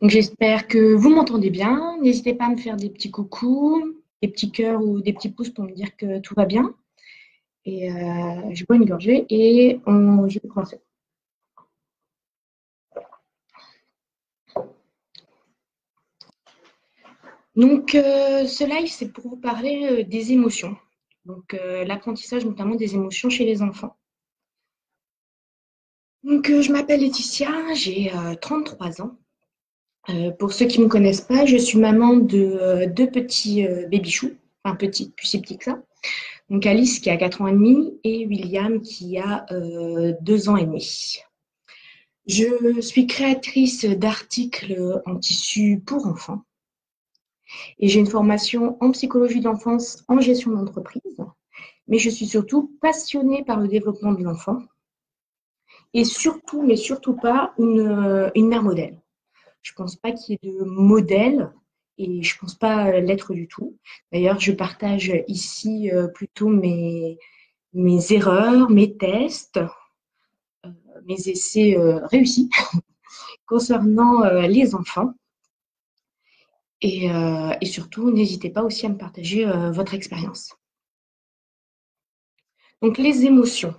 Donc j'espère que vous m'entendez bien. N'hésitez pas à me faire des petits coucous, des petits cœurs ou des petits pouces pour me dire que tout va bien. Et je bois une gorgée et je vais commencer. Donc ce live, c'est pour vous parler des émotions. Donc l'apprentissage notamment des émotions chez les enfants. Donc je m'appelle Laetitia, j'ai 33 ans. Pour ceux qui ne me connaissent pas, je suis maman de deux petits baby-choux, enfin petits, plus si petits que ça. Donc Alice qui a 4 ans et demi et William qui a 2 ans et demi. Je suis créatrice d'articles en tissu pour enfants et j'ai une formation en psychologie d'enfance, en gestion d'entreprise, mais je suis surtout passionnée par le développement de l'enfant et surtout, mais surtout pas une mère modèle. Je ne pense pas qu'il y ait de modèle et je ne pense pas l'être du tout. D'ailleurs, je partage ici plutôt mes erreurs, mes tests, mes essais réussis concernant les enfants. Et surtout, n'hésitez pas aussi à me partager votre expérience. Donc, les émotions.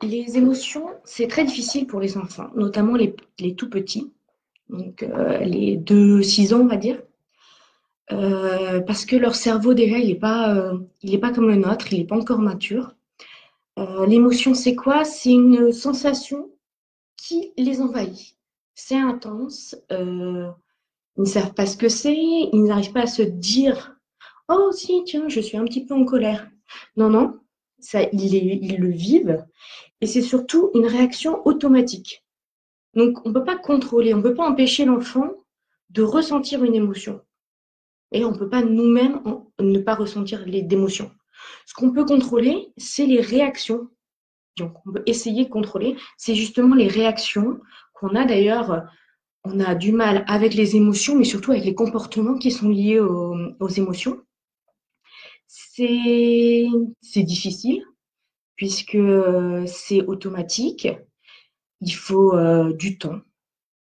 Les émotions, c'est très difficile pour les enfants, notamment les tout petits, donc les 2-6 ans, on va dire. Parce que leur cerveau, déjà, il est pas comme le nôtre, il n'est pas encore mature. L'émotion, c'est quoi? C'est une sensation qui les envahit. C'est intense, ils ne savent pas ce que c'est, ils n'arrivent pas à se dire oh si, tiens, je suis un petit peu en colère. Non, non, ça, ils le vivent et c'est surtout une réaction automatique. Donc, on ne peut pas contrôler, on ne peut pas empêcher l'enfant de ressentir une émotion. Et on ne peut pas nous-mêmes ne pas ressentir d'émotions. Ce qu'on peut contrôler, c'est les réactions. Donc, on peut essayer de contrôler. C'est justement les réactions qu'on a d'ailleurs. On a du mal avec les émotions, mais surtout avec les comportements qui sont liés aux émotions. C'est difficile puisque c'est automatique. Il faut du temps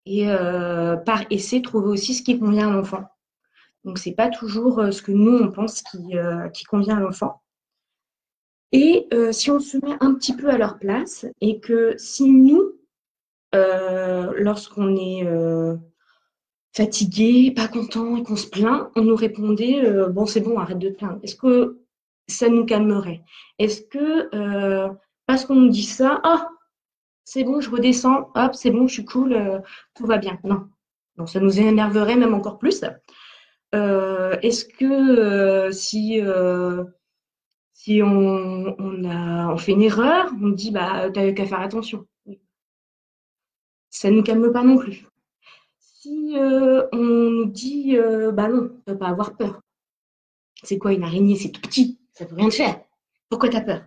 et par essai trouver aussi ce qui convient à l'enfant. Donc c'est pas toujours ce que nous on pense qui convient à l'enfant. Et si on se met un petit peu à leur place et que si nous, lorsqu'on est fatigué, pas content et qu'on se plaint, on nous répondait bon c'est bon, arrête de te plaindre. Est-ce que ça nous calmerait? Est-ce que parce qu'on nous dit ça, ah c'est bon, je redescends, hop, c'est bon, je suis cool, tout va bien. Non, non, ça nous énerverait même encore plus. Est-ce que si on fait une erreur, on dit bah t'as qu'à faire attention. Ça ne nous calme pas non plus. Si on nous dit bah non, tu ne peux pas avoir peur. C'est quoi une araignée? C'est tout petit, ça ne peut rien te faire. Pourquoi tu as peur?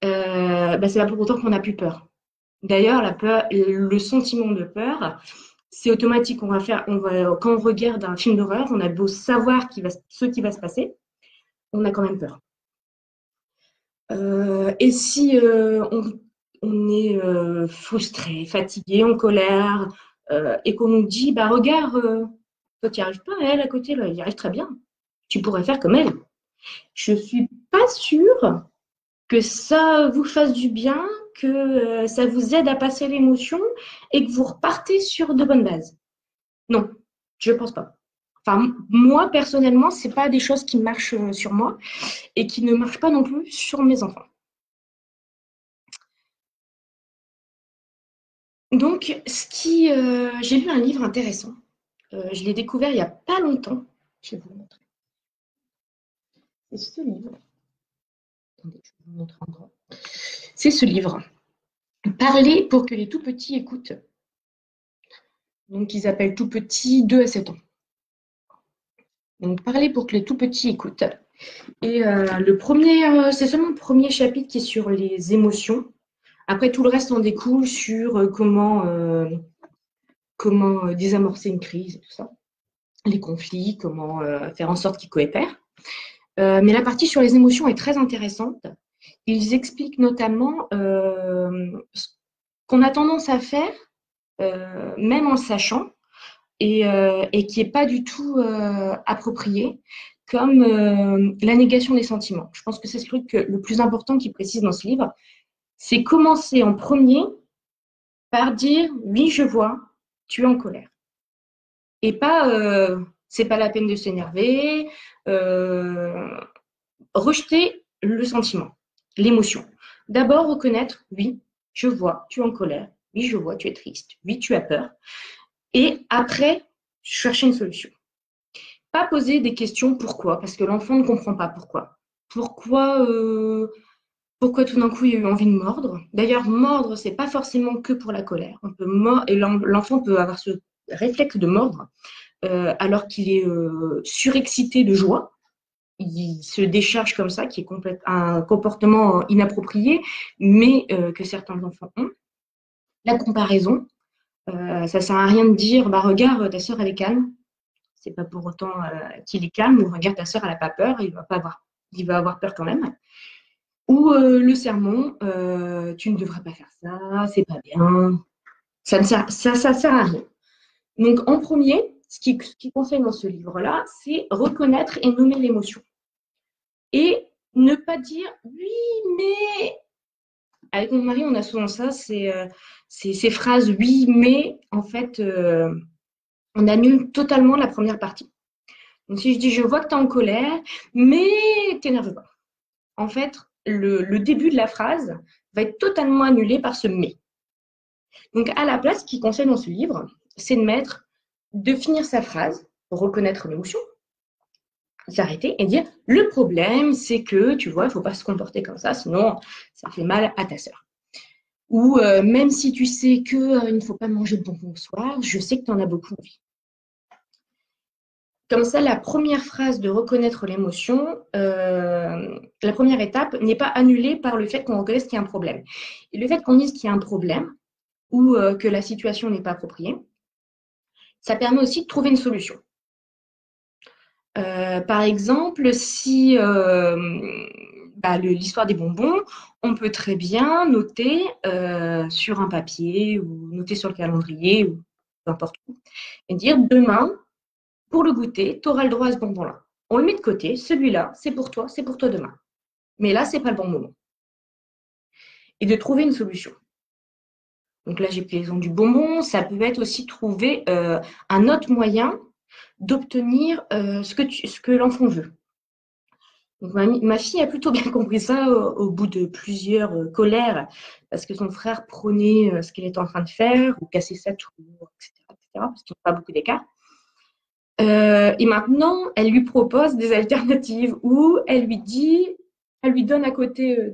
Bah, c'est pas pour autant qu'on n'a plus peur. D'ailleurs, la peur, le sentiment de peur, c'est automatique. Quand on regarde un film d'horreur, on a beau savoir ce qui va se passer, on a quand même peur. Et si on est frustré, fatigué, en colère, et qu'on nous dit, bah regarde, toi tu n'y arrives pas, elle à côté, là, elle y arrive très bien. Tu pourrais faire comme elle. Je suis pas sûre que ça vous fasse du bien, que ça vous aide à passer l'émotion et que vous repartez sur de bonnes bases. Non, je pense pas. Enfin, moi, personnellement, c'est pas des choses qui marchent sur moi et qui ne marchent pas non plus sur mes enfants. Donc, j'ai lu un livre intéressant. Je l'ai découvert il n'y a pas longtemps. Je vais vous le montrer. C'est ce livre. Attendez, je vais vous le montrer encore. C'est ce livre. Parler pour que les tout petits écoutent. Donc, ils appellent tout petits 2 à 7 ans. Donc, parler pour que les tout petits écoutent. Et c'est seulement le premier chapitre qui est sur les émotions. Après, tout le reste en découle sur comment désamorcer une crise et tout ça. Les conflits, comment faire en sorte qu'ils coopèrent. Mais la partie sur les émotions est très intéressante. Ils expliquent notamment ce qu'on a tendance à faire même en le sachant, et qui n'est pas du tout approprié, comme la négation des sentiments. Je pense que c'est ce truc le plus important qu'il précise dans ce livre, c'est commencer en premier par dire oui, je vois, tu es en colère. Et pas c'est pas la peine de s'énerver, rejeter le sentiment, l'émotion. D'abord reconnaître oui, je vois, tu es en colère, oui, je vois, tu es triste, oui, tu as peur. Et après, chercher une solution. Pas poser des questions pourquoi, parce que l'enfant ne comprend pas pourquoi. Pourquoi tout d'un coup il y a eu envie de mordre. D'ailleurs, mordre, c'est pas forcément que pour la colère. On peut et l'enfant peut avoir ce réflexe de mordre alors qu'il est surexcité de joie. Il se décharge comme ça, qui est un comportement inapproprié, mais que certains enfants ont. La comparaison, ça sert à rien de dire, bah regarde, ta sœur elle est calme. C'est pas pour autant qu'il est calme, ou regarde ta sœur elle a pas peur, il va avoir peur quand même. Ou le sermon, tu ne devrais pas faire ça, c'est pas bien. Ça sert à rien. Donc en premier, ce qui conseille dans ce livre-là, c'est reconnaître et nommer l'émotion. Et ne pas dire oui, mais avec mon mari, on a souvent ça, ces phrases oui, mais en fait, on annule totalement la première partie. Donc si je dis je vois que tu es en colère, mais t'énerve pas. En fait, le début de la phrase va être totalement annulé par ce mais. Donc à la place, ce qu'il conseille dans ce livre, c'est de finir sa phrase, reconnaître l'émotion, s'arrêter et dire le problème, c'est que tu vois, il ne faut pas se comporter comme ça, sinon ça fait mal à ta sœur. Ou même si tu sais qu'il ne faut pas manger de bonbons le soir, je sais que tu en as beaucoup envie. Comme ça, la première phrase de reconnaître l'émotion, la première étape n'est pas annulée par le fait qu'on reconnaisse qu'il y a un problème. Et le fait qu'on dise qu'il y a un problème ou que la situation n'est pas appropriée, ça permet aussi de trouver une solution. Par exemple, si l'histoire des bonbons, on peut très bien noter sur un papier ou noter sur le calendrier ou peu importe où, et dire demain, pour le goûter, tu auras le droit à ce bonbon-là. On le met de côté, celui-là, c'est pour toi demain. Mais là, c'est pas le bon moment. Et de trouver une solution. Donc là, j'ai pris l'exemple du bonbon. Ça peut être aussi trouver un autre moyen d'obtenir ce que l'enfant veut. Donc, ma fille a plutôt bien compris ça au bout de plusieurs colères, parce que son frère prônait ce qu'elle était en train de faire, ou casser sa tour, etc., parce qu'il n'y a pas beaucoup d'écart. Et maintenant, elle lui propose des alternatives où elle lui donne à côté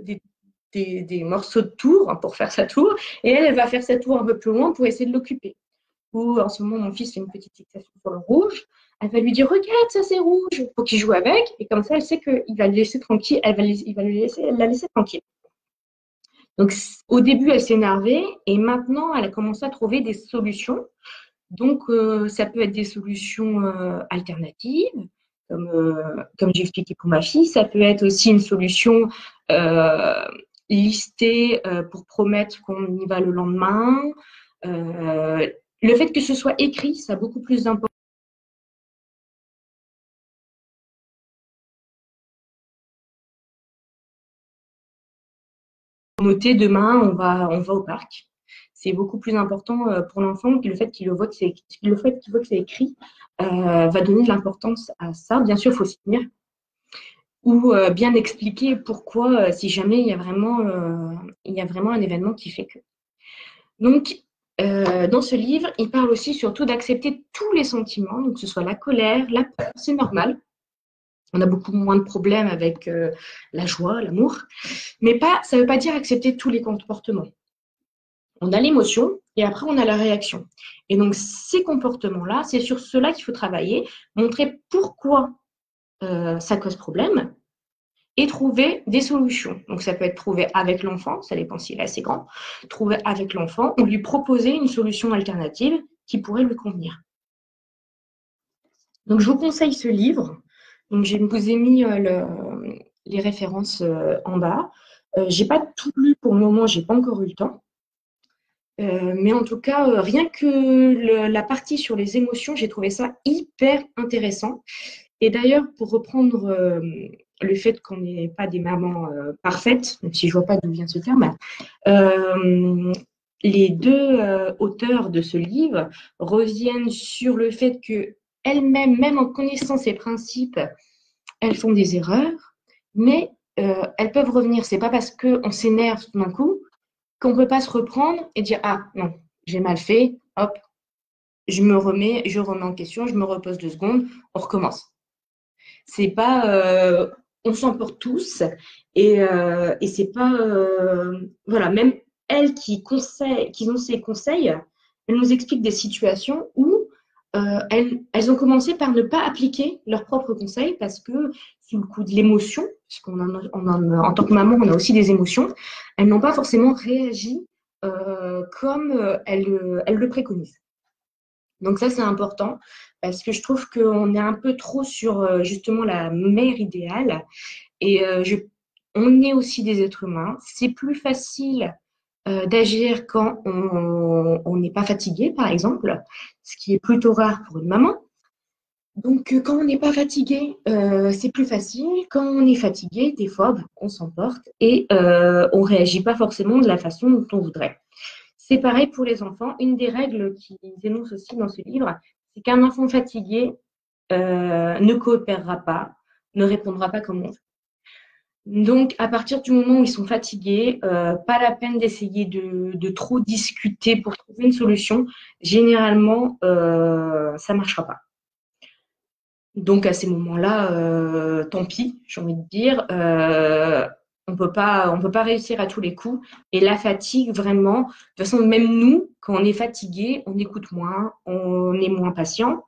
des morceaux de tour pour faire sa tour, et elle va faire sa tour un peu plus loin pour essayer de l'occuper. Ou en ce moment, mon fils fait une petite fixation sur le rouge. Elle va lui dire regarde, ça c'est rouge, il faut qu'il joue avec, et comme ça, elle sait qu'il va le laisser tranquille, elle va la laisser tranquille. Donc au début, elle s'énervait, et maintenant, elle a commencé à trouver des solutions. Donc ça peut être des solutions alternatives, comme j'ai expliqué pour ma fille. Ça peut être aussi une solution listée pour promettre qu'on y va le lendemain. Le fait que ce soit écrit, ça a beaucoup plus d'importance. Noter demain, on va au parc. C'est beaucoup plus important pour l'enfant que le fait qu'il voit que c'est écrit va donner de l'importance à ça. Bien sûr, il faut s'y tenir. Ou bien expliquer pourquoi, si jamais il y a vraiment un événement qui fait que. Donc, dans ce livre, il parle aussi surtout d'accepter tous les sentiments, donc que ce soit la colère, la peur, c'est normal. On a beaucoup moins de problèmes avec la joie, l'amour, mais ça ne veut pas dire accepter tous les comportements. On a l'émotion et après on a la réaction. Et donc ces comportements-là, c'est sur cela qu'il faut travailler, montrer pourquoi ça cause problème et trouver des solutions. Donc ça peut être trouvé avec l'enfant, ça dépend s'il est assez grand, trouver avec l'enfant ou lui proposer une solution alternative qui pourrait lui convenir. Donc je vous conseille ce livre. Donc je vous ai mis les références en bas. J'ai pas tout lu pour le moment, j'ai pas encore eu le temps. Mais en tout cas, rien que la partie sur les émotions, j'ai trouvé ça hyper intéressant. Et d'ailleurs, pour reprendre le fait qu'on n'est pas des mamans parfaites, même si je vois pas d'où vient ce terme, euh, les deux auteurs de ce livre reviennent sur le fait que elles-mêmes, même en connaissant ces principes, elles font des erreurs, mais elles peuvent revenir. C'est pas parce qu'on s'énerve tout d'un coup qu'on ne peut pas se reprendre et dire ah non, j'ai mal fait, hop, je remets en question, je me repose 2 secondes, on recommence. C'est pas, on s'emporte tous et c'est pas, voilà, même elles qui ont ces conseils, elles nous expliquent des situations où elles ont commencé par ne pas appliquer leurs propres conseils parce que sous le coup de l'émotion, parce en tant que maman, on a aussi des émotions, elles n'ont pas forcément réagi comme elles le préconisent. Donc ça, c'est important parce que je trouve qu'on est un peu trop sur justement la mère idéale et on est aussi des êtres humains. C'est plus facile d'agir quand on n'est pas fatigué, par exemple, ce qui est plutôt rare pour une maman. Donc quand on n'est pas fatigué, c'est plus facile. Quand on est fatigué, des fois, on s'emporte et on ne réagit pas forcément de la façon dont on voudrait. C'est pareil pour les enfants. Une des règles qu'ils énoncent aussi dans ce livre, c'est qu'un enfant fatigué ne coopérera pas, ne répondra pas comme on veut. Donc, à partir du moment où ils sont fatigués, pas la peine d'essayer de trop discuter pour trouver une solution. Généralement, ça ne marchera pas. Donc, à ces moments-là, tant pis, j'ai envie de dire. On peut pas réussir à tous les coups. Et la fatigue, vraiment, de toute façon, même nous, quand on est fatigué, on écoute moins, on est moins patient.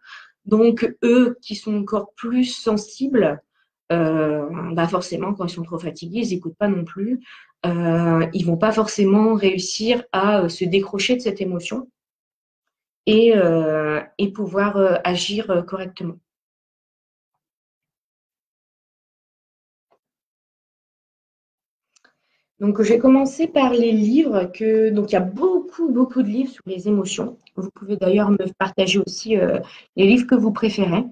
Donc, eux qui sont encore plus sensibles, bah forcément, quand ils sont trop fatigués, ils n'écoutent pas non plus. Ils vont pas forcément réussir à se décrocher de cette émotion et pouvoir agir correctement. Donc, je vais commencer par les livres donc il y a beaucoup, beaucoup de livres sur les émotions. Vous pouvez d'ailleurs me partager aussi les livres que vous préférez.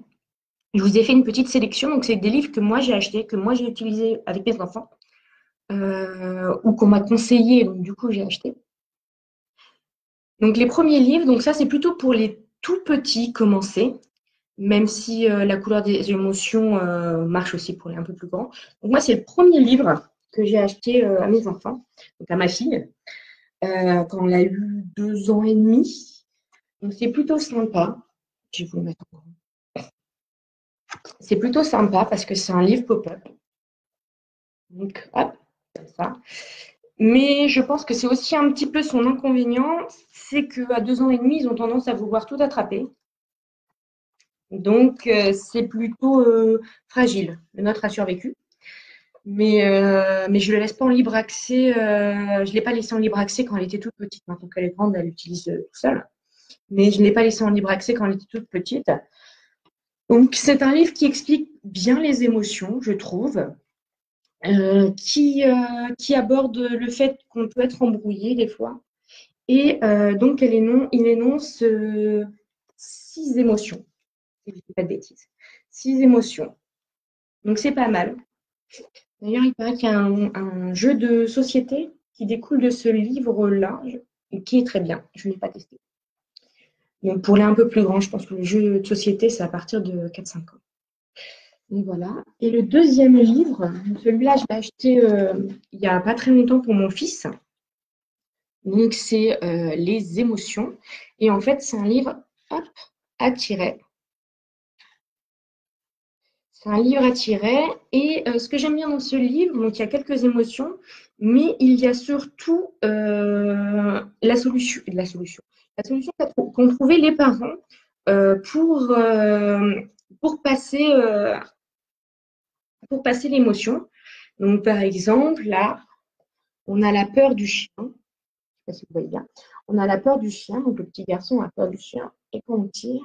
Je vous ai fait une petite sélection. Donc, c'est des livres que moi j'ai achetés, que moi j'ai utilisés avec mes enfants, ou qu'on m'a conseillé. Donc, du coup, j'ai acheté. Donc, les premiers livres, donc ça, c'est plutôt pour les tout petits commencer, même si la couleur des émotions marche aussi pour les un peu plus grands. Donc, moi, c'est le premier livre que j'ai acheté à mes enfants, donc à ma fille. Quand elle a eu 2 ans et demi. Donc c'est plutôt sympa. Je vais vous le mettre en grand. C'est plutôt sympa parce que c'est un livre pop-up. Donc hop, comme ça. Mais je pense que c'est aussi un petit peu son inconvénient, c'est qu'à 2 ans et demi, ils ont tendance à vouloir tout attraper. Donc c'est plutôt fragile. Le nôtre a survécu. Mais je ne le laisse pas en libre accès. Je ne l'ai pas laissé en libre accès quand elle était toute petite. Maintenant qu'elle est grande, elle l'utilise tout seule. Mais je ne l'ai pas laissé en libre accès quand elle était toute petite. Donc, c'est un livre qui explique bien les émotions, je trouve, qui aborde le fait qu'on peut être embrouillé des fois. Et donc, il énonce 6 émotions, si je ne dis pas de bêtises. 6 émotions. Donc, c'est pas mal. D'ailleurs, il paraît qu'il y a un jeu de société qui découle de ce livre-là, et qui est très bien. Je ne l'ai pas testé. Donc, pour les un peu plus grands, je pense que le jeu de société, c'est à partir de 4-5 ans. Et voilà. Et le deuxième livre, celui-là, je l'ai acheté il n'y a pas très longtemps pour mon fils. Donc, c'est Les émotions. Et en fait, c'est un livre hop, à tirer. C'est un livre à tirer. Et ce que j'aime bien dans ce livre, donc il y a quelques émotions, mais il y a surtout la solution. La solution qu'ont trouvé les parents euh, pour, euh, pour passer, euh, pour passer l'émotion. Donc, par exemple, là, on a la peur du chien. Je ne sais pas si vous voyez bien. On a la peur du chien. Donc, le petit garçon a peur du chien. Et quand on tire,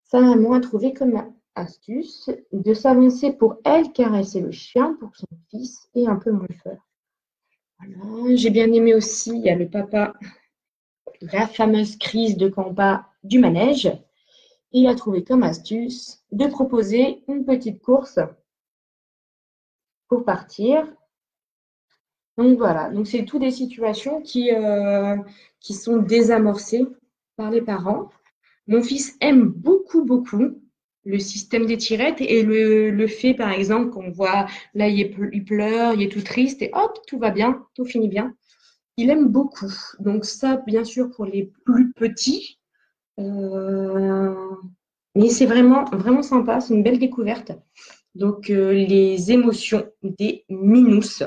sa maman a trouvé comme astuce de s'avancer pour elle caresser le chien pour que son fils ait un peu moins peur. Voilà. J'ai bien aimé aussi, il y a le papa la fameuse crise de Campa du manège. Il a trouvé comme astuce de proposer une petite course pour partir. Donc voilà, donc c'est toutes des situations qui sont désamorcées par les parents. Mon fils aime beaucoup, beaucoup le système des tirettes et le fait, par exemple, qu'on voit, là, il pleure, il est tout triste et hop, tout va bien, tout finit bien. Il aime beaucoup. Donc ça, bien sûr, pour les plus petits. Euh, mais c'est vraiment, vraiment sympa, c'est une belle découverte. Donc, les émotions des minous.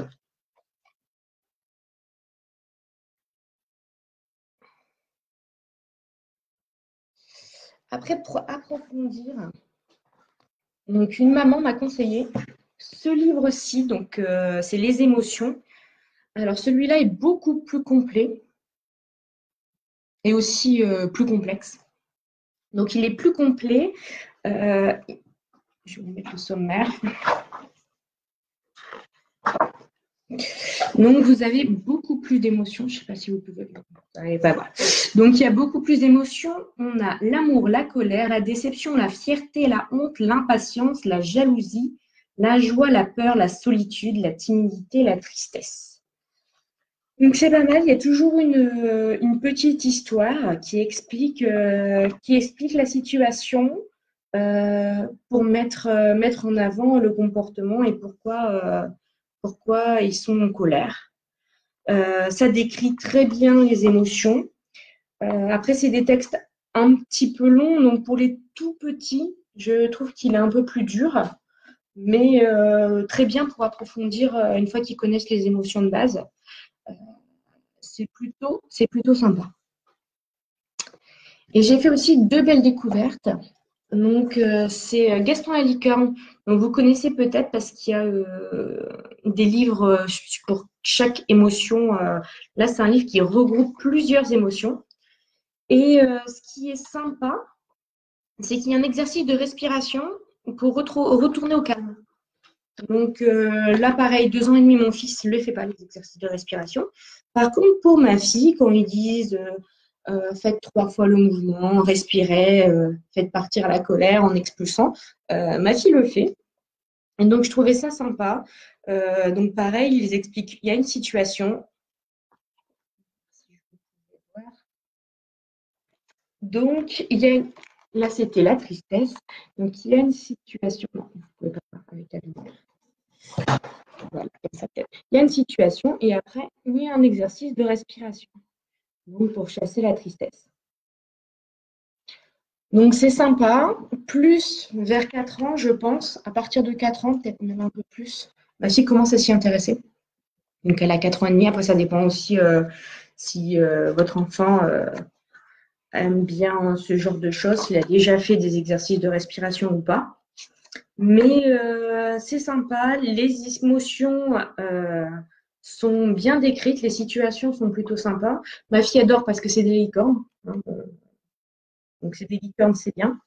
Après, pour approfondir, donc une maman m'a conseillé ce livre-ci, donc c'est Les émotions. Alors, celui-là est beaucoup plus complet et aussi plus complexe. Donc, il est plus complet. Je vais vous mettre le sommaire. Donc, vous avez beaucoup plus d'émotions. Je ne sais pas si vous pouvez. Allez, bah, voilà. Donc, il y a beaucoup plus d'émotions. On a l'amour, la colère, la déception, la fierté, la honte, l'impatience, la jalousie, la joie, la peur, la solitude, la timidité, la tristesse. Donc, c'est pas mal. Il y a toujours une petite histoire qui explique la situation pour mettre en avant le comportement et pourquoi ils sont en colère. Ça décrit très bien les émotions. Après, c'est des textes un petit peu longs, donc pour les tout petits, je trouve qu'il est un peu plus dur, mais très bien pour approfondir une fois qu'ils connaissent les émotions de base. C'est plutôt sympa. Et j'ai fait aussi deux belles découvertes. Donc, c'est Gaston la licorne. Donc, vous connaissez peut-être parce qu'il y a des livres pour chaque émotion. Là, c'est un livre qui regroupe plusieurs émotions. Et ce qui est sympa, c'est qu'il y a un exercice de respiration pour retourner au calme. Donc là, pareil, 2 ans et demi, mon fils ne le fait pas, les exercices de respiration. Par contre, pour ma fille, quand ils disent faites 3 fois le mouvement, respirez, faites partir la colère en expulsant, ma fille le fait. Et donc, je trouvais ça sympa. Donc, pareil, ils expliquent, il y a une situation. Donc, là, c'était la tristesse. Donc, il y a une situation. Non, vous ne pouvez pas voir avec la lumière. Voilà, comme ça, peut-être. Il y a une situation et après, il y a un exercice de respiration. Donc, pour chasser la tristesse. Donc, c'est sympa. Plus vers 4 ans, je pense. À partir de 4 ans, peut-être même un peu plus. Ma fille commence à s'y intéresser. Donc, elle a 4 ans et demi. Après, ça dépend aussi si votre enfant aime bien ce genre de choses, s'il a déjà fait des exercices de respiration ou pas. Mais c'est sympa, les émotions sont bien décrites, les situations sont plutôt sympas. Ma fille adore parce que c'est des licornes, hein, donc c'est des licornes, c'est bien.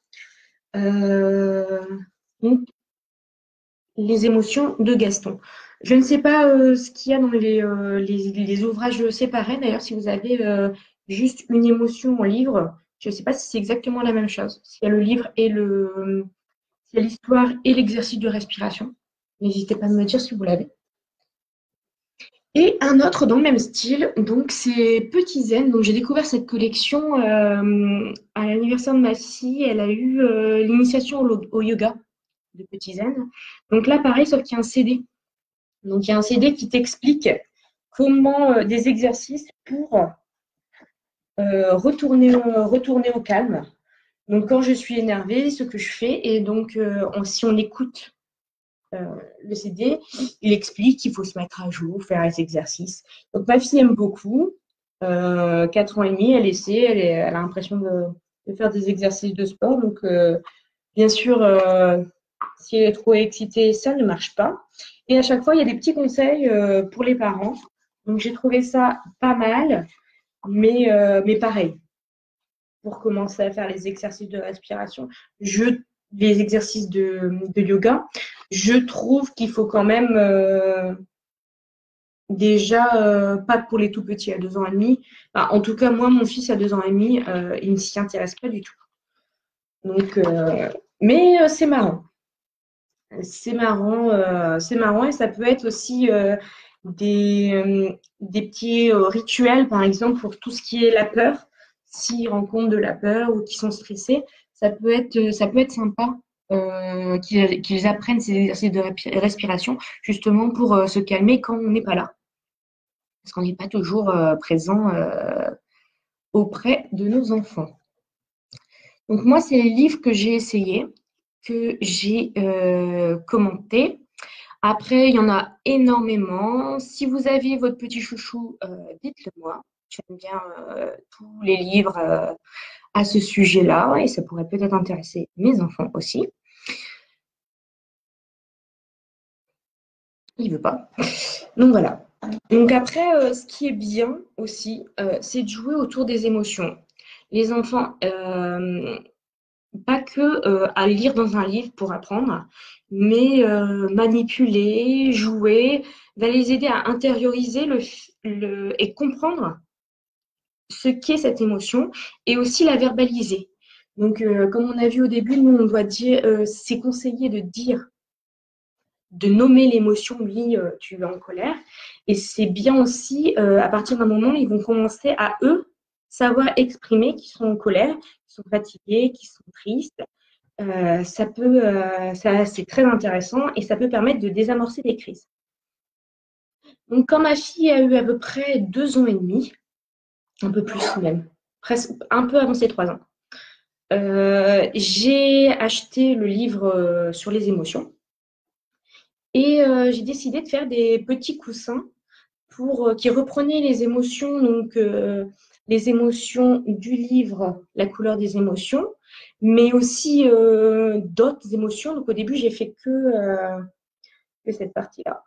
Donc, les émotions de Gaston. Je ne sais pas ce qu'il y a dans les ouvrages séparés. D'ailleurs, si vous avez juste une émotion en livre, je ne sais pas si c'est exactement la même chose. S'il y a le livre et s'il y a l'histoire et l'exercice de respiration. N'hésitez pas à me dire si vous l'avez. Et un autre dans le même style, donc c'est Petit Zen. Donc j'ai découvert cette collection à l'anniversaire de ma fille. Elle a eu l'initiation au yoga de Petit Zen. Donc là, pareil, sauf qu'il y a un CD. Donc il y a un CD qui t'explique comment des exercices pour retourner au calme. Donc quand je suis énervée, ce que je fais, et donc si on écoute le CD, il explique qu'il faut se mettre à jour, faire les exercices. Donc ma fille aime beaucoup. 4 ans et demi, elle essaie, elle a l'impression de faire des exercices de sport. Donc bien sûr, si elle est trop excitée, ça ne marche pas. Et à chaque fois, il y a des petits conseils pour les parents. Donc j'ai trouvé ça pas mal, mais pareil, pour commencer à faire les exercices de respiration, les exercices de yoga, je trouve qu'il faut quand même Déjà, pas pour les tout petits à 2 ans et demi. Enfin, en tout cas, moi, mon fils à 2 ans et demi, il ne s'y intéresse pas du tout. Donc, mais c'est marrant. C'est marrant et ça peut être aussi des petits rituels, par exemple, pour tout ce qui est la peur. S'ils rencontrent de la peur ou qu'ils sont stressés, ça peut être sympa qu'ils apprennent ces exercices de respiration, justement pour se calmer quand on n'est pas là, parce qu'on n'est pas toujours présent auprès de nos enfants. Donc moi, c'est les livres que j'ai essayés, que j'ai commentés. Après, il y en a énormément. Si vous avez votre petit chouchou, dites-le moi. J'aime bien tous les livres à ce sujet-là et ça pourrait peut-être intéresser mes enfants aussi. Il veut pas. Donc voilà. Donc après, ce qui est bien aussi, c'est de jouer autour des émotions. Les enfants, pas que à lire dans un livre pour apprendre, mais manipuler, jouer, va les aider à intérioriser et comprendre ce qu'est cette émotion et aussi la verbaliser. Donc, comme on a vu au début, nous, on doit dire, c'est conseillé de dire, de nommer l'émotion, oui, tu es en colère. Et c'est bien aussi, à partir d'un moment, ils vont commencer à, eux, savoir exprimer qu'ils sont en colère, qu'ils sont fatigués, qu'ils sont tristes. C'est très intéressant et ça peut permettre de désamorcer des crises. Donc, quand ma fille a eu à peu près 2 ans et demi, un peu plus même, presque un peu avant ses 3 ans, j'ai acheté le livre sur les émotions et j'ai décidé de faire des petits coussins pour qui reprenaient les émotions, donc les émotions du livre, la couleur des émotions, mais aussi d'autres émotions. Donc au début, j'ai fait que cette partie-là.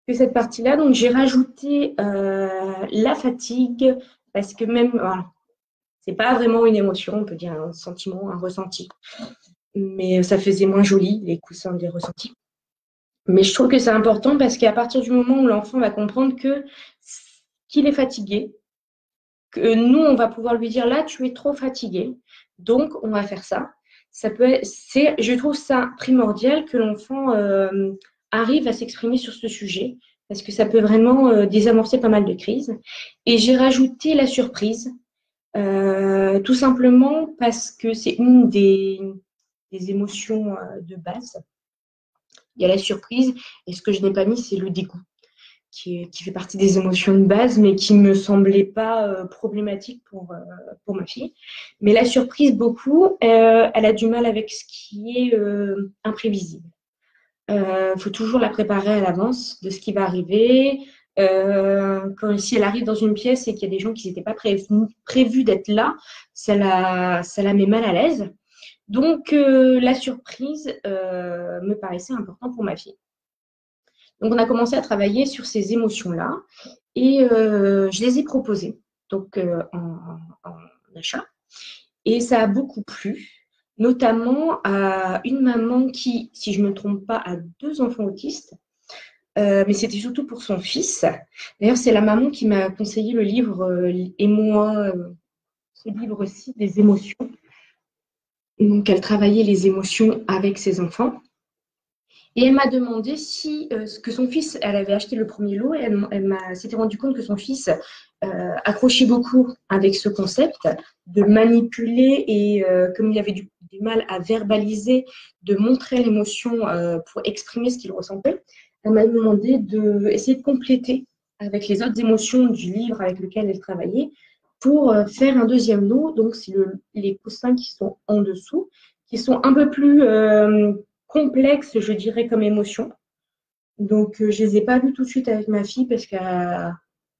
Que cette partie-là. Donc j'ai rajouté la fatigue, parce que même, voilà, c'est pas vraiment une émotion, on peut dire un sentiment, un ressenti. Mais ça faisait moins joli, les coussins des ressentis. Mais je trouve que c'est important parce qu'à partir du moment où l'enfant va comprendre qu'il est fatigué, que nous, on va pouvoir lui dire là, tu es trop fatigué, donc on va faire ça. Je trouve ça primordial que l'enfant arrive à s'exprimer sur ce sujet parce que ça peut vraiment désamorcer pas mal de crises. Et j'ai rajouté la surprise, tout simplement parce que c'est une des émotions de base. Il y a la surprise et ce que je n'ai pas mis, c'est le dégoût qui fait partie des émotions de base, mais qui ne me semblait pas problématique pour ma fille. Mais la surprise, beaucoup, elle a du mal avec ce qui est imprévisible. Faut toujours la préparer à l'avance de ce qui va arriver. Si elle arrive dans une pièce et qu'il y a des gens qui n'étaient pas prévus d'être là, ça la met mal à l'aise. Donc, la surprise me paraissait importante pour ma fille. Donc, on a commencé à travailler sur ces émotions-là et je les ai proposées donc, en achat. Et ça a beaucoup plu, notamment à une maman qui, si je ne me trompe pas, a 2 enfants autistes, mais c'était surtout pour son fils. D'ailleurs, c'est la maman qui m'a conseillé le livre Et moi, ce livre-ci des émotions. Donc, elle travaillait les émotions avec ses enfants. Et elle m'a demandé si que son fils, elle avait acheté le premier lot et elle s'était rendu compte que son fils accrochait beaucoup avec ce concept de manipuler et comme il avait du mal à verbaliser, de montrer l'émotion pour exprimer ce qu'il ressentait, elle m'a demandé d'essayer de compléter avec les autres émotions du livre avec lequel elle travaillait pour faire un deuxième lot. Donc, c'est les coussins qui sont en dessous, qui sont un peu plus complexe, je dirais, comme émotion. Donc, je ne les ai pas vus tout de suite avec ma fille parce que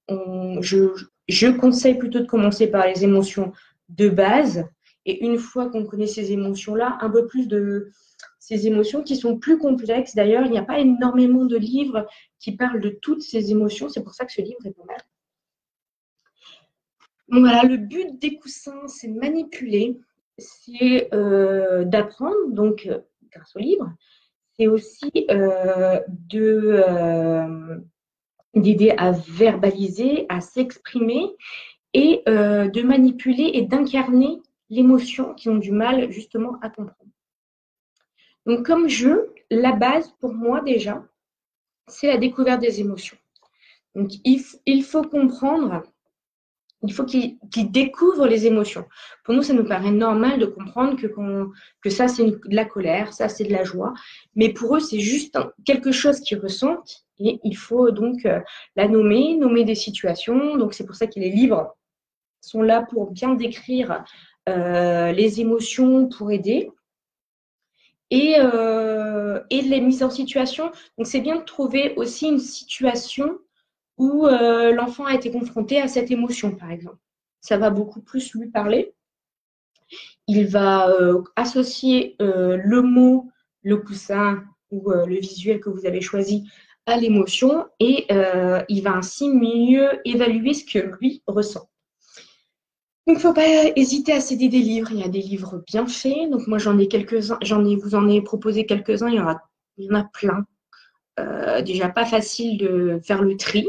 je conseille plutôt de commencer par les émotions de base. Et une fois qu'on connaît ces émotions-là, un peu plus de ces émotions qui sont plus complexes. D'ailleurs, il n'y a pas énormément de livres qui parlent de toutes ces émotions. C'est pour ça que ce livre est pas mal. Donc voilà, le but des coussins, c'est de manipuler, c'est d'apprendre, donc grâce au livre, c'est aussi d'aider à verbaliser, à s'exprimer et de manipuler et d'incarner l'émotion qu'ils ont du mal justement à comprendre. Donc comme jeu, la base pour moi déjà, c'est la découverte des émotions. Donc il faut comprendre, il faut qu'ils découvrent les émotions. Pour nous, ça nous paraît normal de comprendre que ça c'est de la colère, ça c'est de la joie, mais pour eux c'est juste quelque chose qu'ils ressentent et il faut donc la nommer des situations. Donc c'est pour ça que les livres sont là pour bien décrire les émotions, pour aider. Et de les mises en situation. Donc, c'est bien de trouver aussi une situation où l'enfant a été confronté à cette émotion, par exemple. Ça va beaucoup plus lui parler. Il va associer le mot, le coussin ou le visuel que vous avez choisi à l'émotion et il va ainsi mieux évaluer ce que lui ressent. Donc, il ne faut pas hésiter à céder des livres. Il y a des livres bien faits. Donc, moi, j'en ai quelques-uns. Vous en ai proposé quelques-uns. Il y en a plein. Déjà, pas facile de faire le tri.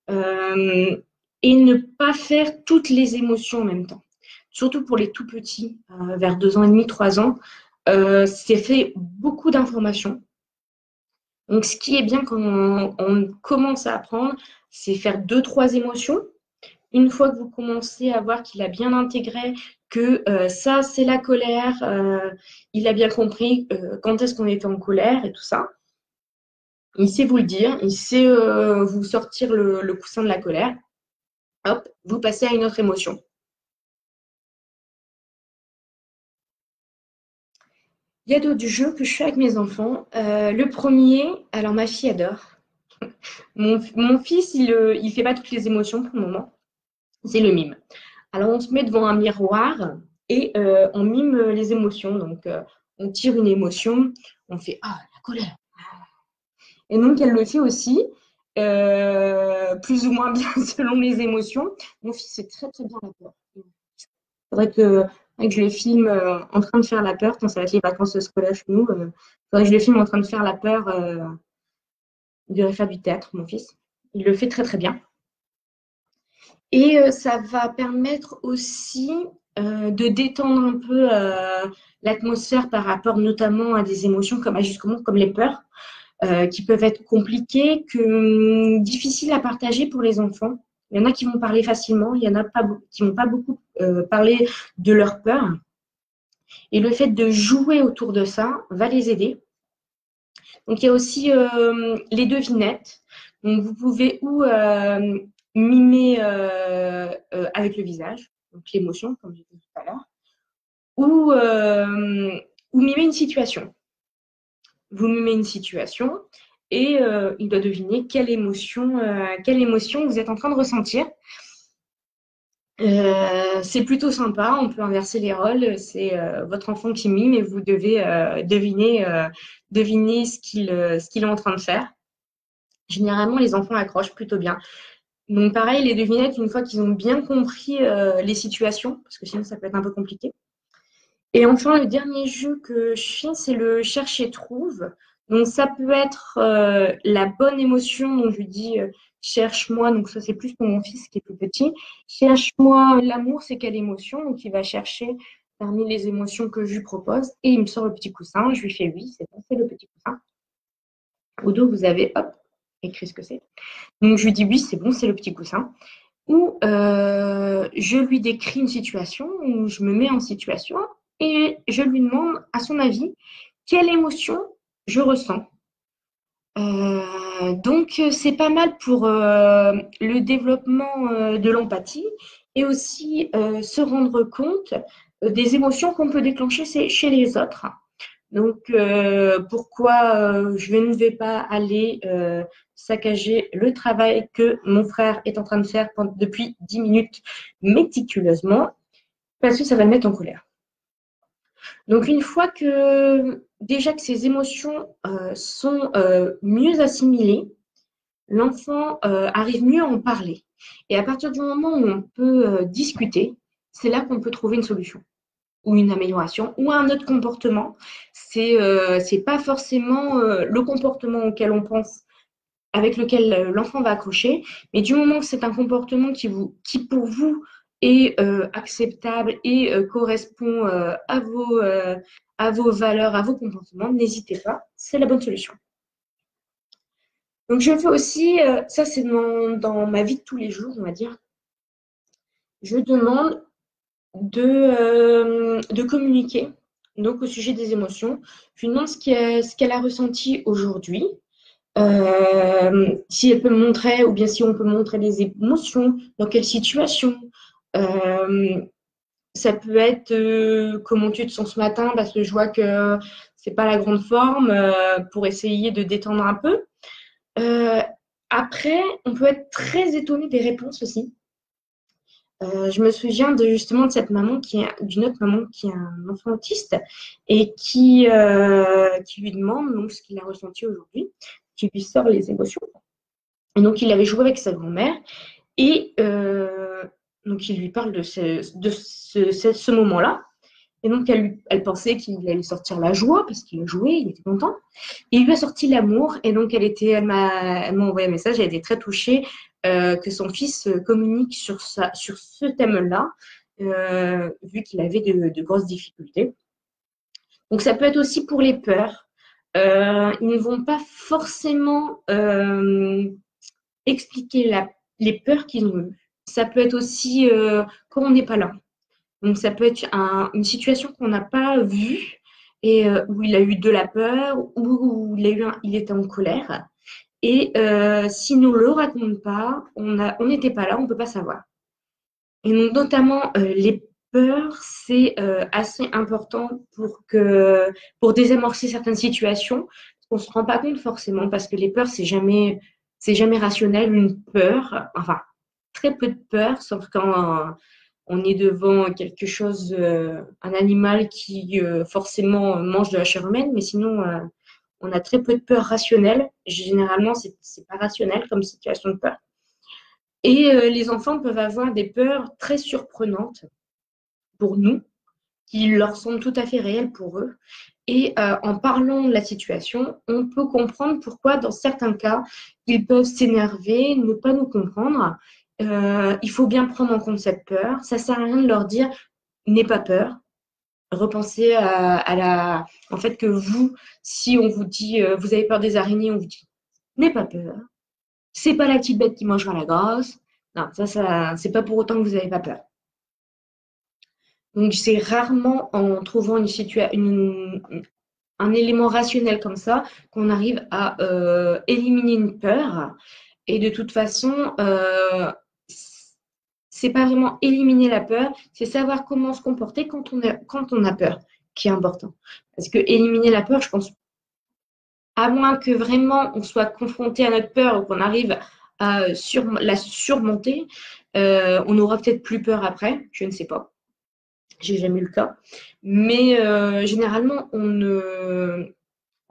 Et ne pas faire toutes les émotions en même temps. Surtout pour les tout petits, vers 2 ans et demi, 3 ans. C'est fait beaucoup d'informations. Donc, ce qui est bien quand on commence à apprendre, c'est faire 2-3 émotions. Une fois que vous commencez à voir qu'il a bien intégré que ça, c'est la colère, il a bien compris quand est-ce qu'on était en colère et tout ça, il sait vous le dire, il sait vous sortir le coussin de la colère, hop, vous passez à une autre émotion. Il y a d'autres jeux que je fais avec mes enfants. Le premier, alors ma fille adore. Mon fils, il ne fait pas toutes les émotions pour le moment, c'est le mime. Alors, on se met devant un miroir et on mime les émotions. Donc, on tire une émotion, on fait «Ah, la colère!» Et donc, elle le fait aussi, plus ou moins bien selon les émotions. Mon fils fait très, très bien la peur. Il faudrait que je le filme en train de faire la peur quand ça va être les vacances scolaires chez nous. Il faudrait que je le filme en train de faire la peur. Il devrait faire du théâtre, mon fils. Il le fait très, très bien. Et ça va permettre aussi de détendre un peu l'atmosphère par rapport notamment à des émotions comme les peurs, qui peuvent être compliquées, difficiles à partager pour les enfants. Il y en a qui vont parler facilement, il y en a pas, qui vont pas beaucoup parler de leurs peurs. Et le fait de jouer autour de ça va les aider. Donc, il y a aussi les devinettes. Donc, vous pouvez mimer avec le visage, donc l'émotion, comme j'ai dit tout à l'heure, ou mimer une situation. Vous mimez une situation et il doit deviner quelle émotion vous êtes en train de ressentir. C'est plutôt sympa, on peut inverser les rôles. C'est votre enfant qui mime et vous devez deviner ce qu'il est en train de faire. Généralement, les enfants accrochent plutôt bien. Donc pareil, les devinettes, une fois qu'ils ont bien compris les situations, parce que sinon ça peut être un peu compliqué. Et enfin, le dernier jeu que je fais, c'est le cherche et trouve. Donc ça peut être la bonne émotion, donc je lui dis cherche-moi, donc ça c'est plus pour mon fils qui est plus petit. Cherche-moi l'amour, c'est quelle émotion? Donc il va chercher parmi les émotions que je lui propose et il me sort le petit coussin. Je lui fais oui, c'est bon, c'est le petit coussin. Au dos, vous avez hop, écrit ce que c'est. Donc je lui dis oui, c'est bon, c'est le petit coussin. Ou je lui décris une situation, ou je me mets en situation et je lui demande, à son avis, quelle émotion je ressens. Donc c'est pas mal pour le développement de l'empathie et aussi se rendre compte des émotions qu'on peut déclencher chez les autres. Donc, pourquoi je ne vais pas aller saccager le travail que mon frère est en train de faire depuis 10 minutes méticuleusement, parce que ça va le mettre en colère. Donc, une fois que déjà que ces émotions sont mieux assimilées, l'enfant arrive mieux à en parler. Et à partir du moment où on peut discuter, c'est là qu'on peut trouver une solution ou une amélioration ou un autre comportement. C'est pas forcément le comportement auquel on pense avec lequel l'enfant va accrocher. Mais du moment que c'est un comportement qui pour vous est acceptable et correspond à vos valeurs, à vos comportements, n'hésitez pas, c'est la bonne solution. Donc, je fais aussi, ça c'est dans ma vie de tous les jours, on va dire, je demande de communiquer donc au sujet des émotions. Je lui demande ce qu'elle a ressenti aujourd'hui, si elle peut me montrer, ou bien si on peut montrer des émotions, dans quelle situation. Euh, Ça peut être comment tu te sens ce matin, parce que je vois que c'est pas la grande forme, pour essayer de détendre un peu. Euh, Après, on peut être très étonné des réponses aussi. Je me souviens justement de cette maman d'une autre maman qui a un enfant autiste et qui lui demande donc ce qu'il a ressenti aujourd'hui, qui lui sort les émotions. Et donc il avait joué avec sa grand-mère et donc il lui parle de ce moment-là. Et donc elle pensait qu'il allait sortir la joie parce qu'il a joué, il était content. Et il lui a sorti l'amour et donc elle m'a envoyé un message, elle était très touchée que son fils communique sur ce thème-là, vu qu'il avait de grosses difficultés. Donc ça peut être aussi pour les peurs. Ils ne vont pas forcément expliquer les peurs qu'ils ont eues. Ça peut être aussi quand on n'est pas là. Donc ça peut être une situation qu'on n'a pas vue et où il a eu de la peur, où il était en colère. Et s'il ne nous le raconte pas, on n'était pas là, on ne peut pas savoir. Et donc, notamment, les peurs, c'est assez important pour désamorcer certaines situations. On ne se rend pas compte forcément parce que les peurs, c'est jamais rationnel. Une peur, enfin, très peu de peur, sauf quand on est devant quelque chose, un animal qui forcément mange de la chair humaine, mais sinon, on a très peu de peur rationnelle. Généralement, c'est pas rationnel comme situation de peur. Et les enfants peuvent avoir des peurs très surprenantes pour nous, qui leur semblent tout à fait réelles pour eux. Et en parlant de la situation, on peut comprendre pourquoi, dans certains cas, ils peuvent s'énerver, ne pas nous comprendre. Il faut bien prendre en compte cette peur. Ça ne sert à rien de leur dire n'aie pas peur. Repensez en fait que vous, si on vous dit vous avez peur des araignées, on vous dit n'aie pas peur. C'est pas la petite bête qui mangera la grosse. Non, ça c'est pas pour autant que vous n'avez pas peur. Donc, c'est rarement en trouvant un élément rationnel comme ça qu'on arrive à éliminer une peur. Et de toute façon, c'est pas vraiment éliminer la peur, c'est savoir comment se comporter quand on a peur qui est important. Parce que éliminer la peur, je pense, à moins que vraiment on soit confronté à notre peur ou qu'on arrive à la surmonter, on aura peut-être plus peur après, je ne sais pas. J'ai jamais eu le cas. Mais généralement, on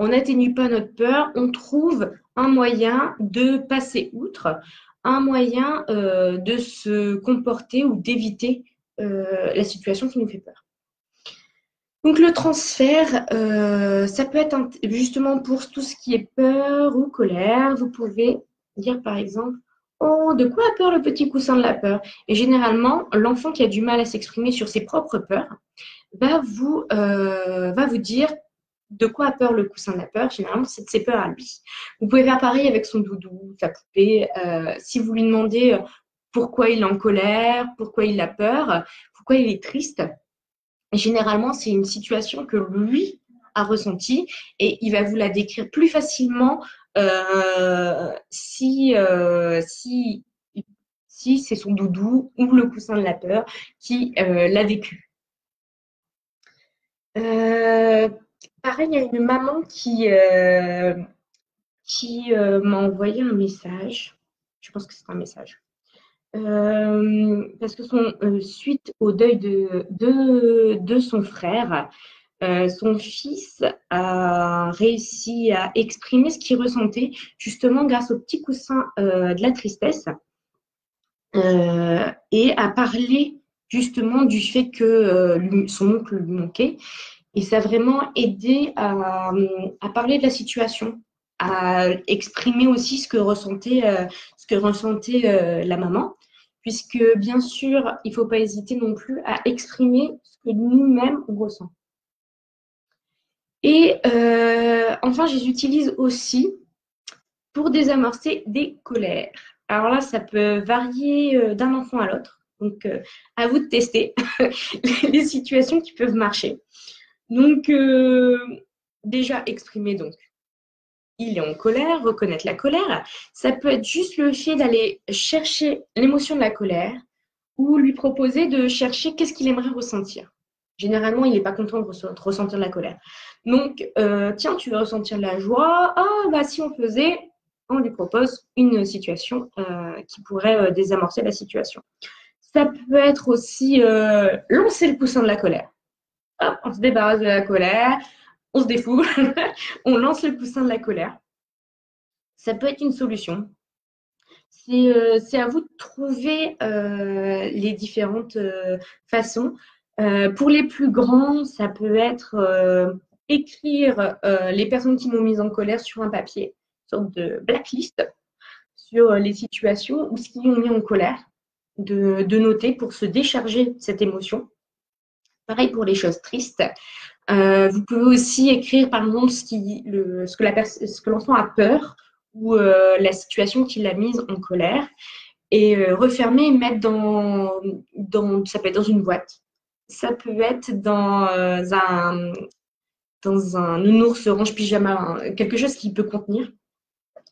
n'atténue pas notre peur, on trouve un moyen de passer outre, un moyen de se comporter ou d'éviter la situation qui nous fait peur. Donc le transfert, ça peut être justement pour tout ce qui est peur ou colère. Vous pouvez dire par exemple, oh, de quoi a peur le petit coussin de la peur? Et généralement, l'enfant qui a du mal à s'exprimer sur ses propres peurs va vous dire de quoi a peur le coussin de la peur. Généralement, c'est de ses peurs à lui. Vous pouvez faire pareil avec son doudou, sa poupée. Si vous lui demandez pourquoi il est en colère, pourquoi il a peur, pourquoi il est triste, généralement, c'est une situation que lui a ressentie et il va vous la décrire plus facilement si c'est son doudou ou le coussin de la peur qui l'a vécu. Pareil, il y a une maman qui m'a envoyé un message. Je pense que c'est un message. Parce que suite au deuil de son frère, son fils a réussi à exprimer ce qu'il ressentait, justement grâce au petit coussin de la tristesse, et à parler justement du fait que son oncle lui manquait. Et ça a vraiment aidé à parler de la situation, à exprimer aussi ce que ressentait la maman, puisque bien sûr, il ne faut pas hésiter non plus à exprimer ce que nous-mêmes on ressent. Et enfin, je les utilise aussi pour désamorcer des colères. Alors là, ça peut varier d'un enfant à l'autre. Donc, à vous de tester les situations qui peuvent marcher. Donc, déjà, exprimer donc. Il est en colère, reconnaître la colère. Ça peut être juste le fait d'aller chercher l'émotion de la colère ou lui proposer de chercher qu'est-ce qu'il aimerait ressentir. Généralement, il n'est pas content de ressentir de la colère. Donc, tiens, tu veux ressentir de la joie. Ah, bah si on faisait, on lui propose une situation qui pourrait désamorcer la situation. Ça peut être aussi lancer le poussin de la colère. Hop, on se débarrasse de la colère, on se défoule, on lance le poussin de la colère. Ça peut être une solution. C'est à vous de trouver les différentes façons. Pour les plus grands, ça peut être écrire les personnes qui m'ont mise en colère sur un papier, une sorte de blacklist sur les situations ou ce qui ont mis en colère, de noter pour se décharger de cette émotion. Pareil pour les choses tristes. Vous pouvez aussi écrire, par exemple, ce que l'enfant a peur ou la situation qui l'a mise en colère et refermer et mettre ça peut être dans une boîte. Ça peut être dans un nounours range pyjama, hein, quelque chose qui peut contenir.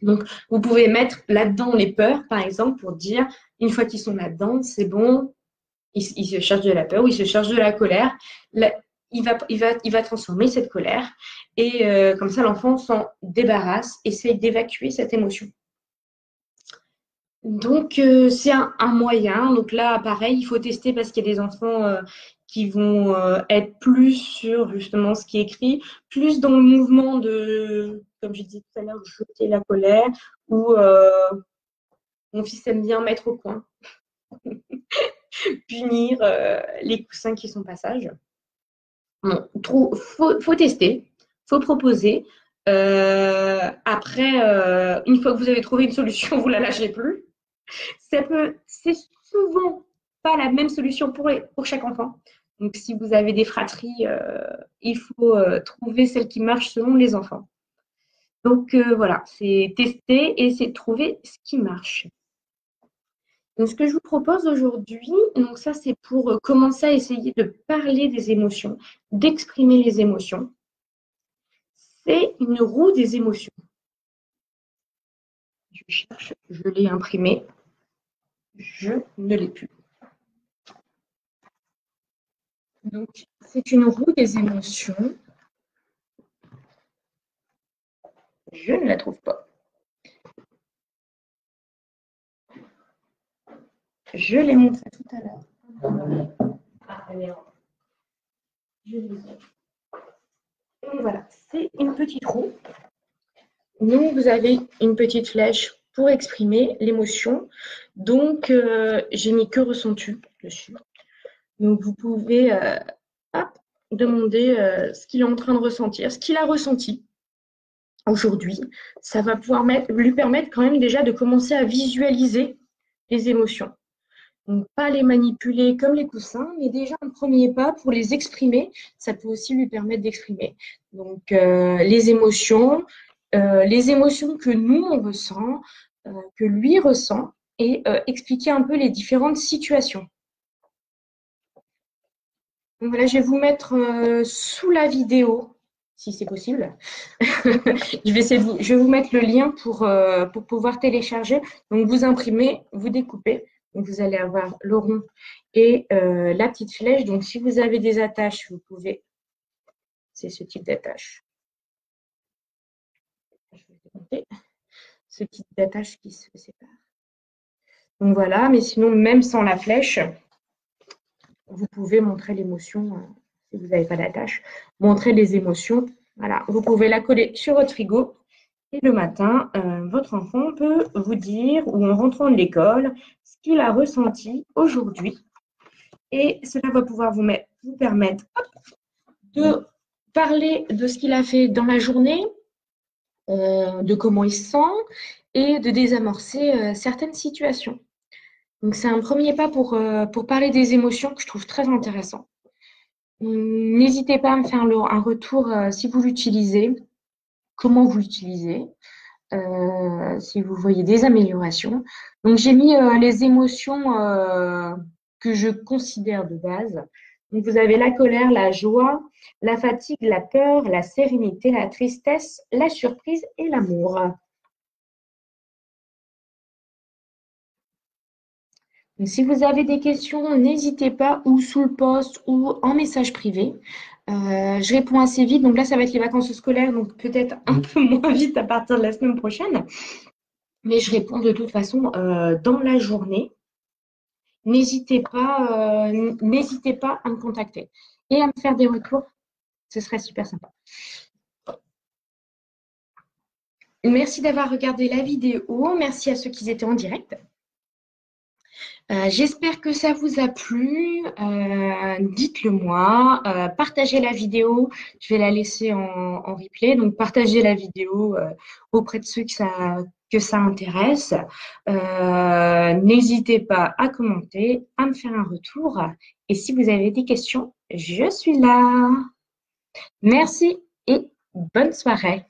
Donc, vous pouvez mettre là-dedans les peurs, par exemple, pour dire, une fois qu'ils sont là-dedans, c'est bon, ils se chargent de la peur ou ils se chargent de la colère. Il va transformer cette colère et comme ça, l'enfant s'en débarrasse, essaye d'évacuer cette émotion. Donc, c'est un moyen. Donc là, pareil, il faut tester parce qu'il y a des enfants qui vont être plus sur justement ce qui est écrit, plus dans le mouvement de, comme je disais tout à l'heure, jeter la colère ou mon fils aime bien mettre au coin, punir les coussins qui sont pas sages. Bon, faut tester, faut proposer. Après, une fois que vous avez trouvé une solution, vous la lâchez plus. C'est souvent pas la même solution pour chaque enfant. Donc, si vous avez des fratries, il faut trouver celle qui marche selon les enfants. Donc, voilà, c'est tester et c'est de trouver ce qui marche. Donc, ce que je vous propose aujourd'hui, donc ça, c'est pour commencer à essayer de parler des émotions, d'exprimer les émotions. C'est une roue des émotions. Je cherche, je l'ai imprimé. Je ne l'ai plus. Donc, c'est une roue des émotions. Je ne la trouve pas. Je l'ai montré tout à l'heure. Je l'ai. Donc voilà, c'est une petite roue. Donc, vous avez une petite flèche pour exprimer l'émotion. Donc, j'ai mis que ressens-tu dessus. Donc, vous pouvez demander ce qu'il est en train de ressentir, ce qu'il a ressenti aujourd'hui. Ça va pouvoir lui permettre quand même déjà de commencer à visualiser les émotions. Donc, pas les manipuler comme les coussins, mais déjà un premier pas pour les exprimer, ça peut aussi lui permettre d'exprimer. Donc, les émotions que nous, on ressent, que lui ressent, et expliquer un peu les différentes situations. Donc voilà, je vais vous mettre sous la vidéo, si c'est possible. Je vais vous mettre le lien pour pouvoir télécharger. Donc, vous imprimez, vous découpez. Donc, vous allez avoir le rond et la petite flèche. Donc, si vous avez des attaches, vous pouvez. C'est ce type d'attache. Je vais démonter. Ce type d'attache qui se sépare. Donc, voilà. Mais sinon, même sans la flèche, vous pouvez montrer l'émotion. Si vous n'avez pas d'attache, montrer les émotions. Voilà. Vous pouvez la coller sur votre frigo. Et le matin, votre enfant peut vous dire, ou en rentrant de l'école, ce qu'il a ressenti aujourd'hui. Et cela va pouvoir vous permettre de parler de ce qu'il a fait dans la journée de comment il se sent et de désamorcer certaines situations. Donc, c'est un premier pas pour parler des émotions que je trouve très intéressant. N'hésitez pas à me faire un retour si vous l'utilisez, comment vous l'utilisez, si vous voyez des améliorations. Donc, j'ai mis les émotions que je considère de base. Donc, vous avez la colère, la joie, la fatigue, la peur, la sérénité, la tristesse, la surprise et l'amour. Donc, si vous avez des questions, n'hésitez pas, ou sous le post ou en message privé. Je réponds assez vite. Donc là, ça va être les vacances scolaires, donc peut-être un peu moins vite à partir de la semaine prochaine. Mais je réponds de toute façon dans la journée. N'hésitez pas à me contacter et à me faire des retours. Ce serait super sympa. Merci d'avoir regardé la vidéo. Merci à ceux qui étaient en direct. J'espère que ça vous a plu. Dites-le moi. Partagez la vidéo. Je vais la laisser en replay. Donc, partagez la vidéo auprès de ceux que ça intéresse. N'hésitez pas à commenter, à me faire un retour. Et si vous avez des questions, je suis là. Merci et bonne soirée.